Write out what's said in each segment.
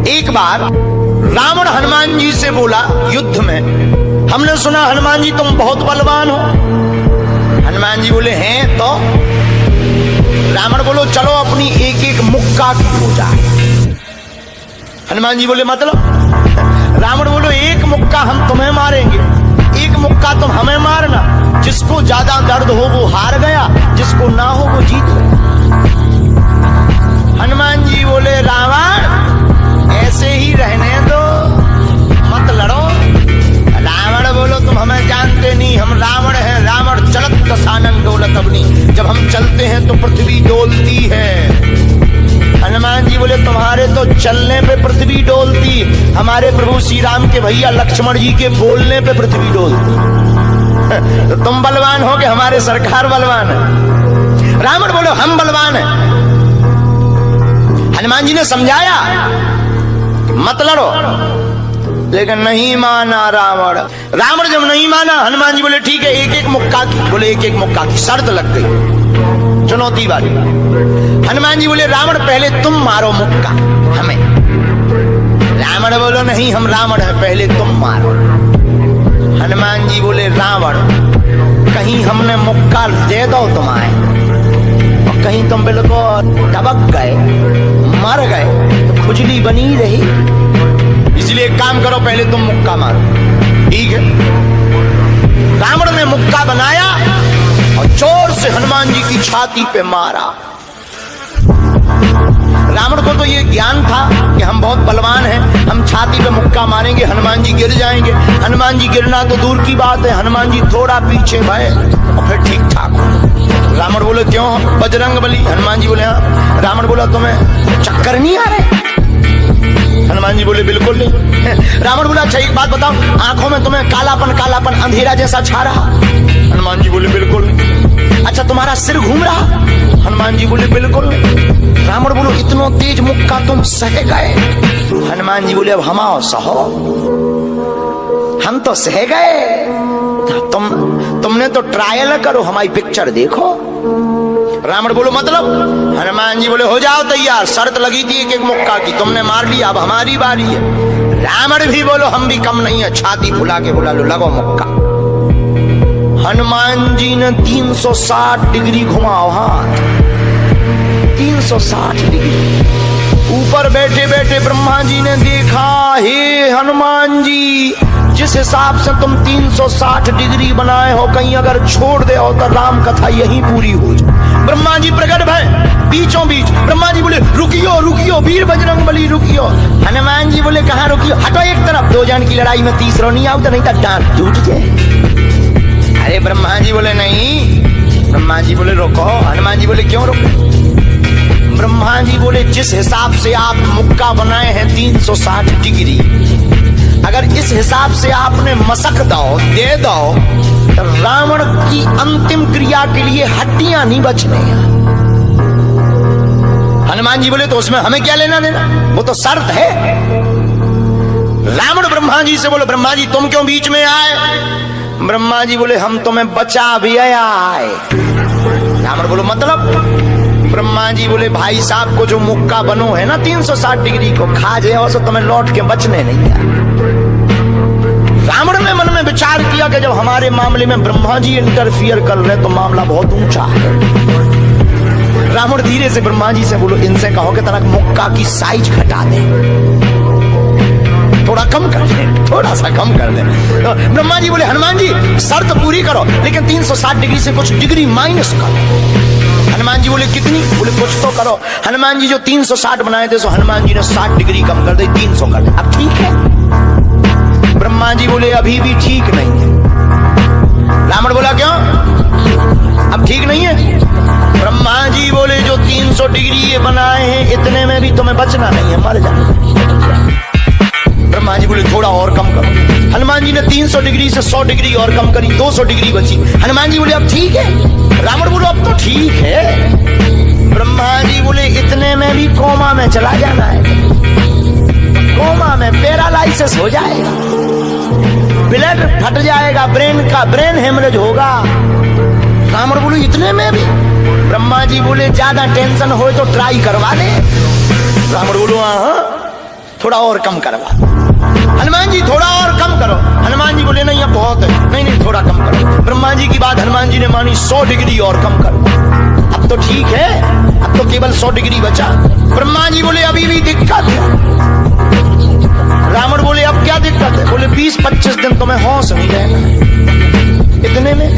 एक बार रावण हनुमान जी से बोला युद्ध में, हमने सुना हनुमान जी तुम बहुत बलवान हो। हनुमान जी बोले हैं तो? रावण बोलो चलो अपनी एक एक मुक्का की हो जाए। हनुमान जी बोले मतलब? रावण बोलो एक मुक्का हम तुम्हें मारेंगे, एक मुक्का तुम हमें मारना। जिसको ज्यादा दर्द हो वो हार गया, जिसको ना हो वो जीत गया। हनुमान जी बोले रावण ऐसे ही रहने दो, मत लड़ो। रावण बोलो तुम हमें जानते नहीं, हम रावण हैं। रावण चलत सानन डोलत अग्नि, जब हम चलते हैं तो पृथ्वी डोलती है। हनुमान जी बोले तुम्हारे तो चलने पे पृथ्वी डोलती, हमारे प्रभु श्री राम के भैया लक्ष्मण जी के बोलने पे पृथ्वी डोलती। तो तुम बलवान हो कि हमारे सरकार बलवान है? रावण बोले हम बलवान हैं। हनुमान जी ने समझाया मत लड़ो, लेकिन नहीं माना रावण। रावण जब नहीं माना, हनुमान जी बोले ठीक है एक एक मुक्का की। बोले एक एक मुक्का की, शर्त लग गई, चुनौती वाली। हनुमान जी बोले रावण पहले तुम मारो मुक्का हमें। रावण बोलो नहीं हम रावण है, पहले तुम मारो। हनुमान जी बोले रावण कहीं हमने मुक्का दे दो तुम्हारे और कहीं तुम बिल्कुल दबक गए, मर गए तो खुजली बनी रही, इसलिए काम करो पहले तुम मुक्का मारो। ठीक है। रावण ने मुक्का बनाया और जोर से हनुमान जी की छाती पे मारा। रावण को तो ये ज्ञान था कि हम बहुत बलवान हैं, हम छाती पे मुक्का मारेंगे हनुमान जी गिर जाएंगे। हनुमान जी गिरना तो दूर की बात है, हनुमान जी थोड़ा पीछे भय और फिर ठीक ठाक। रावण बोले क्यों बजरंग बली? हनुमान जी बोले हाँ। रावण बोला तुम्हें चक्कर नहीं आ रहे? हनुमान जी बोले बिल्कुल नहीं। रावण बोला अच्छा एक बात बताओ, आंखों में तुम्हें कालापन कालापन अंधेरा जैसा छा रहा? हनुमान जी बोले बिल्कुल नहीं। अच्छा तुम्हारा सिर घूम रहा? हनुमान जी बोले बिल्कुल नहीं। रावण बोलो इतना तेज मुक्का तुम सह गए? हनुमान जी बोले अब हम आओ सहो, हम तो सह गए, तुमने तो ट्रायल करो, हमारी पिक्चर देखो। रावण बोलो मतलब? हनुमान जी बोले हो जाओ तैयार, शर्त लगी थी एक एक मुक्का की, तुमने मार लिया, अब हमारी बारी है। रावण भी बोलो हम भी कम नहीं है, छाती फुला के बोला लो लगो मुक्का। हनुमान जी ने 360 डिग्री घुमाओ हाथ, 360 डिग्री। ऊपर बैठे बैठे ब्रह्मा जी ने देखा, हे हनुमान जी जिस हिसाब से तुम 360 डिग्री बनाए हो, कहीं अगर छोड़ दे हो तो राम कथा यहीं पूरी हो जाए। ब्रह्मा जी प्रकट भय बीचों बीच। ब्रह्मा जी बोले रुकियो रुकियो वीर बजरंग बली रुकियो। हनुमान जी बोले कहाँ रुकियो? हटो एक तरफ, दो जन की लड़ाई में तीसरा नहीं आओ तो नहीं तो डांट टूट जाए। अरे ब्रह्मा जी बोले नहीं। ब्रह्मा जी बोले रोको। हनुमान जी बोले क्यों रोको? ब्रह्मा जी बोले जिस हिसाब से आप मुक्का बनाए हैं 360 डिग्री, अगर इस हिसाब से आपने मसक दो दे दो तो रावण की अंतिम क्रिया के लिए हड्डियां नहीं बचने। हनुमान जी बोले तो उसमें हमें क्या लेना देना, वो तो शर्त है। रावण ब्रह्मा जी से बोले ब्रह्मा जी तुम क्यों बीच में आए? ब्रह्मा जी बोले हम तुम्हें बचा भी आए। रावण बोलो मतलब? ब्रह्मा जी बोले भाई साहब को जो मुक्का बनो है ना 360 डिग्री को, खा जाओ तो तुम्हें लौट के बचने नहीं है। रावण ने मन में विचार किया कि जब हमारे मामले में ब्रह्मा जी इंटरफियर कर रहे तो मामला बहुत ऊंचा है। रावण धीरे से ब्रह्मा जी से बोलो इनसे कहो कि तनक मुक्का की साइज घटा दे, थोड़ा कम कर दे, थोड़ा सा कम कर दे। तो ब्रह्मा जी बोले हनुमान जी शर्त पूरी करो, लेकिन 360 डिग्री से कुछ डिग्री माइनस करो। हनुमान जी बोले कितनी? बोले कुछ तो करो। हनुमान जी जो 360 बनाए थे सो हनुमान जी ने 60 डिग्री कम कर दी, 300 कर दे। अब ठीक है? ब्रह्मा जी बोले अभी भी ठीक नहीं है। रावण बोला क्यों अब ठीक नहीं है? ब्रह्मा जी बोले जो 300 डिग्री ये बनाए हैं इतने में भी तुम्हें बचना नहीं है, मर जाना। ब्रह्मा जी बोले थोड़ा और कम करो। हनुमान जी ने 300 डिग्री से 100 डिग्री और कम करी, 200 डिग्री बची। हनुमान जी बोले अब ठीक है? रावण बोलो अब तो ठीक है। ब्रह्मा जी बोले इतने में भी कोमा में चला जाना है, कोमा में पैरालाइसिस हो जाएगा, ब्लड फट जाएगा, ब्रेन हेमरेज होगा। रावण बोले इतने में भी? ब्रह्मा जी बोले ज्यादा टेंशन हो तो ट्राई करवा ले। रावण बोलो हाँ थोड़ा और कम करवा। हनुमान जी थोड़ा और कम करो। हनुमान जी बोले नहीं अब बहुत है, नहीं नहीं थोड़ा कम करो। ब्रह्मा जी की बात हनुमान जी ने मानी, 100 डिग्री और कम करो। अब तो ठीक है, अब तो केवल 100 डिग्री बचा। ब्रह्मा जी बोले अभी भी दिक्कत है। रावण बोले अब क्या दिक्कत है? बोले 20-25 दिन तो मैं होश नहीं रहना। इतने में?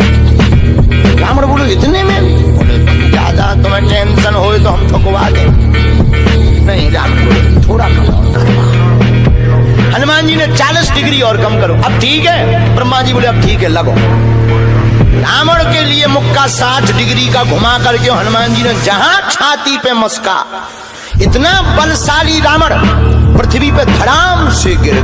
रावण बोले इतने में? बोले ज्यादा तुम्हें टेंशन हो तो हम ठुकवा दें। नहीं, रावण बोले थोड़ा कम और करवा। हनुमान जी ने 40 डिग्री और कम करो। अब ठीक है? ब्रह्मा जी बोले अब ठीक है, लगो। रावण के लिए मुक्का 60 डिग्री का घुमा करके हनुमान जी ने जहां छाती पे मस्का, इतना बलशाली रावण पृथ्वी पे धड़ाम से गिर